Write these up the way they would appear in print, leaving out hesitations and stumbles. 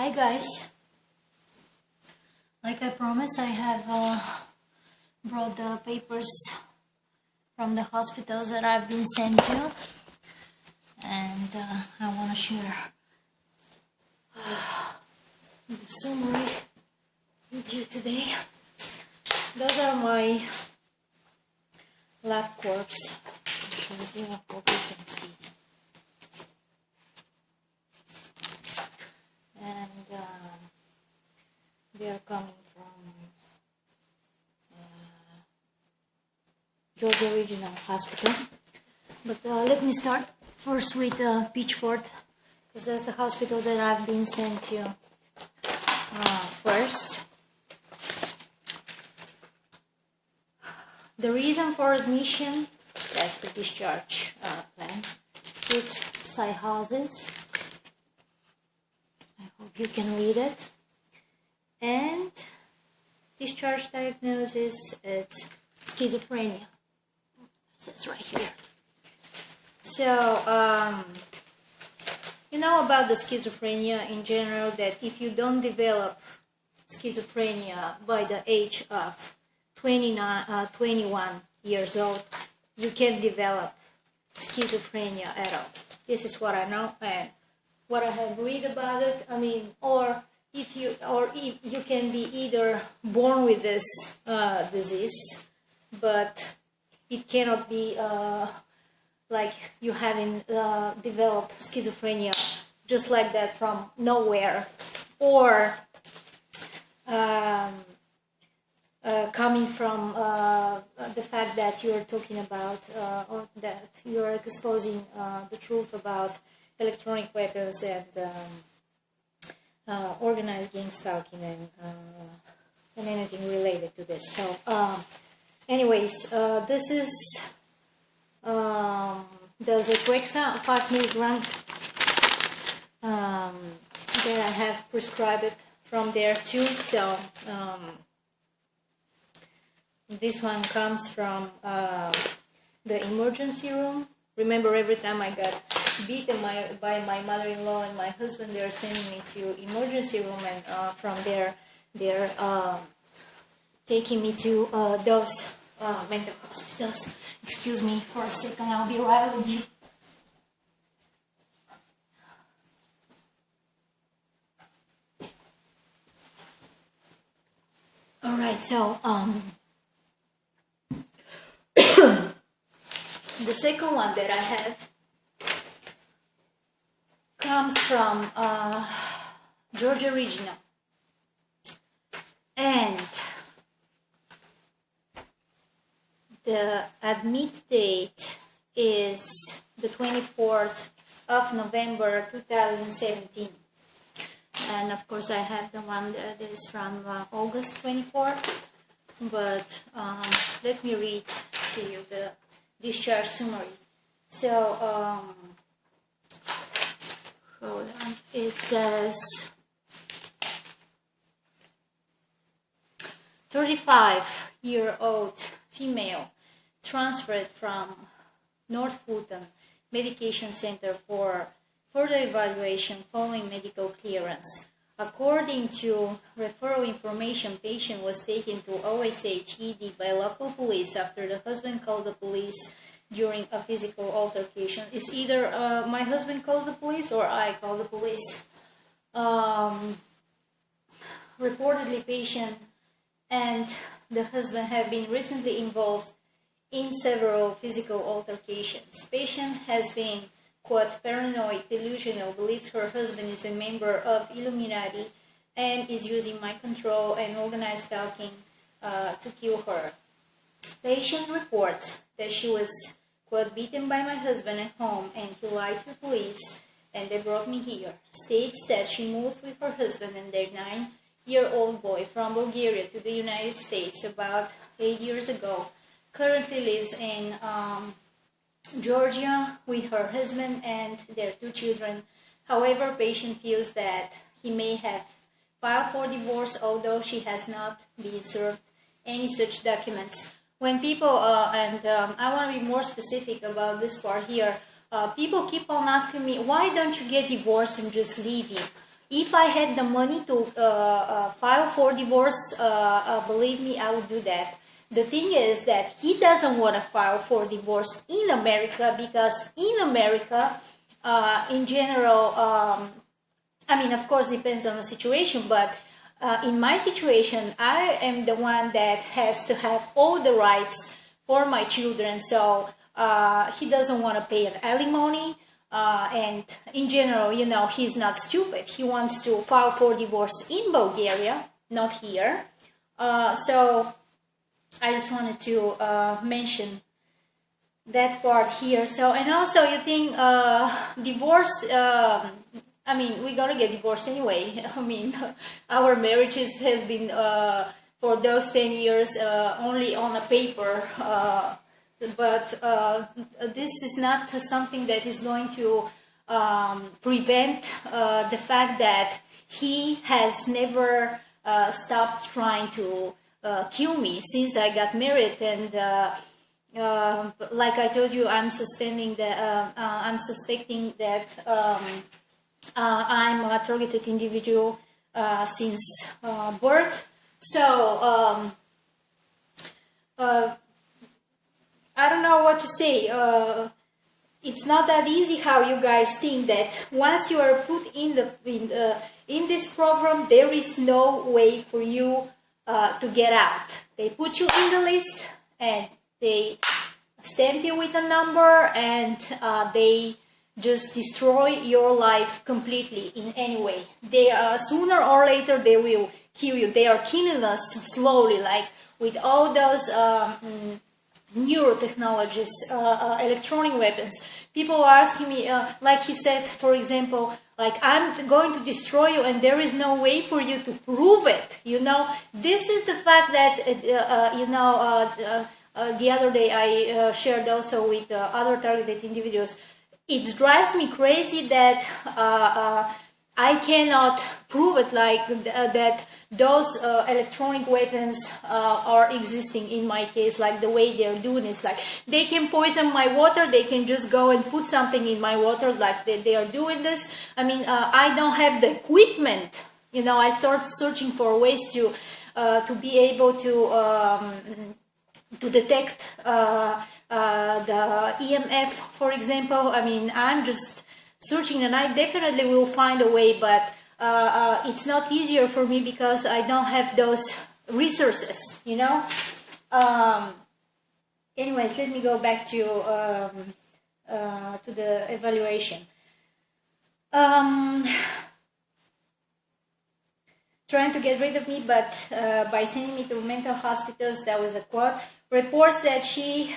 Hi guys, like I promised, I have brought the papers from the hospitals that I've been sent to, and I want to share the summary with you today. Those are my lab corps. I'll show you what you can see. And they are coming from Georgia Regional Hospital. But let me start first with Pitchford, because that's the hospital that I've been sent to first. The reason for admission, that's the discharge plan. It's psychosis. I hope you can read it. And discharge diagnosis, it's schizophrenia. It says right here. So, you know about the schizophrenia in general, that if you don't develop schizophrenia by the age of 21 years old, you can't develop schizophrenia at all. This is what I know and what I have read about it. I mean, if you can be either born with this disease, but it cannot be like you having developed schizophrenia just like that from nowhere, or coming from the fact that you are talking about or that you are exposing the truth about electronic weapons and organized gang stalking and anything related to this. So, anyways, this is the Zyprexa 5 milligram that I have prescribed from there too. So, this one comes from the emergency room. Remember, every time I got beaten by my mother-in-law and my husband, they're sending me to emergency room, and from there they're taking me to those mental hospitals. Excuse me for a second, I'll be right with you. Alright, so the second one that I have comes from Georgia Regional, and the admit date is the 24th of November 2017, and of course I have the one that is from August 24th, but let me read to you the discharge summary. So hold on. It says 35-year-old female transferred from North Fulton Medication Center for further evaluation following medical clearance. According to referral information, patient was taken to OSH ED by local police after the husband called the police during a physical altercation. It's either my husband called the police or I called the police. Reportedly, patient and the husband have been recently involved in several physical altercations. Patient has been, quote, paranoid, delusional, believes her husband is a member of Illuminati and is using mind control and organized stalking to kill her. Patient reports that she was, quote, beaten by my husband at home and he lied to the police and they brought me here. States that she moved with her husband and their 9-year-old boy from Bulgaria to the United States about 8 years ago. Currently lives in Georgia with her husband and their 2 children. However, patient feels that he may have filed for divorce, although she has not been served any such documents. When people, I want to be more specific about this part here, people keep on asking me, why don't you get divorced and just leave him? If I had the money to file for divorce, believe me, I would do that. The thing is that he doesn't want to file for divorce in America because in America, in general, I mean, of course, depends on the situation, but in my situation, I am the one that has to have all the rights for my children. So he doesn't want to pay an alimony. And in general, you know, he's not stupid. He wants to file for divorce in Bulgaria, not here. So I just wanted to mention that part here. So, and also you think divorce, I mean, we're gonna get divorced anyway. I mean, our marriages has been for those 10 years only on a paper, but this is not something that is going to prevent the fact that he has never stopped trying to kill me since I got married. And like I told you, I'm suspecting that I'm a targeted individual since birth. So I don't know what to say. It's not that easy how you guys think that once you are put in this program, there is no way for you to get out. They put you in the list and they stamp you with a number, and they just destroy your life completely in any way. They sooner or later they will kill you. They are killing us slowly, like with all those neurotechnologies, electronic weapons. People are asking me, like he said, for example, like, I'm going to destroy you and there is no way for you to prove it. You know, this is the fact that, the other day I shared also with other targeted individuals. It drives me crazy that I cannot prove it, like that those electronic weapons are existing in my case, like the way they're doing is like they can poison my water, they can just go and put something in my water, like they are doing this. I mean, I don't have the equipment. You know, I start searching for ways to be able to detect the EMF, for example. I mean, I'm just searching, and I definitely will find a way, but it's not easier for me because I don't have those resources, you know. Anyways, let me go back to the evaluation. Trying to get rid of me, but by sending me to mental hospitals. That was a quote. Reports that she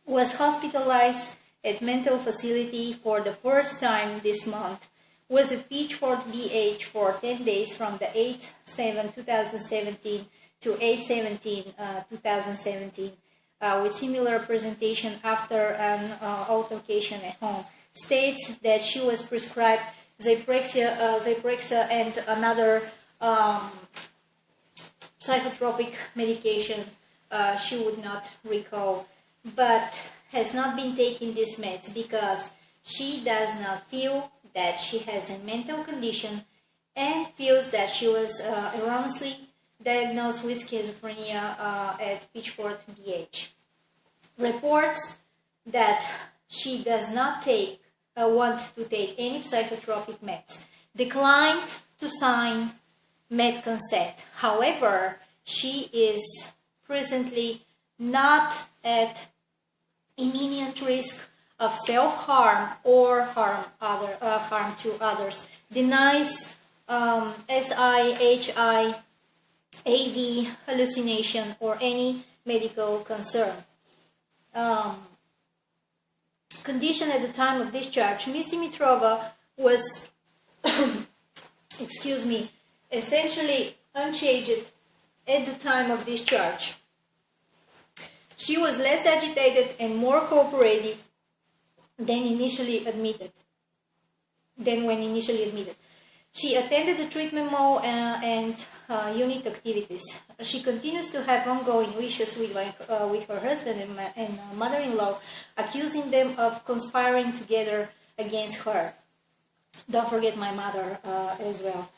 was hospitalized at mental facility for the first time this month was at Pitchford BH for 10 days from the 8/7/2017 to 8/17/2017 with similar presentation after an altercation at home. States that she was prescribed Zyprexa and another psychotropic medication she would not recall, but has not been taking these meds because she does not feel that she has a mental condition and feels that she was erroneously diagnosed with schizophrenia at Pitchford BH. Reports that she does not want to take any psychotropic meds. Declined to sign med consent. However, she is presently not at imminent risk of self-harm or harm to others. Denies SIHIAV hallucination or any medical concern. Condition at the time of discharge. Ms. Dimitrova was, essentially unchanged at the time of discharge. She was less agitated and more cooperative than when initially admitted. She attended the treatment mall and unit activities. She continues to have ongoing issues with her husband and mother-in-law, accusing them of conspiring together against her. Don't forget my mother as well.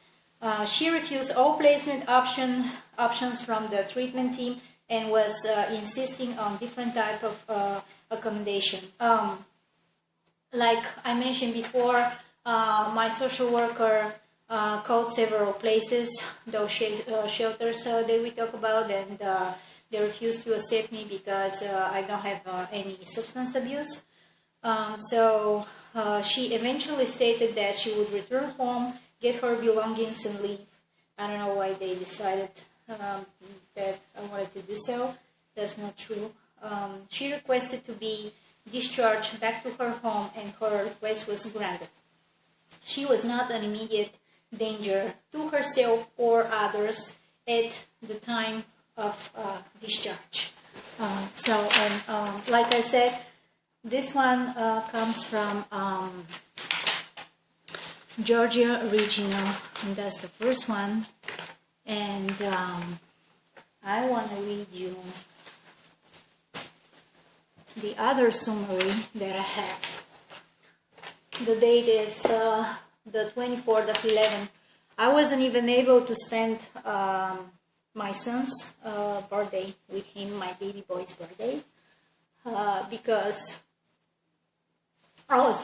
She refused all placement options from the treatment team and was insisting on different type of accommodation. Like I mentioned before, my social worker called several places, those shelters that we talk about, and they refused to accept me because I don't have any substance abuse. So she eventually stated that she would return home, get her belongings, and leave. I don't know why they decided that I wanted to do so. That's not true. She requested to be discharged back to her home, and her request was granted. She was not an immediate danger to herself or others at the time of discharge. Like I said, this one comes from Georgia Regional, and that's the first one. And I want to read you the other summary that I have. The date is the 24th of 11. I wasn't even able to spend my son's birthday with him, my baby boy's birthday, because I was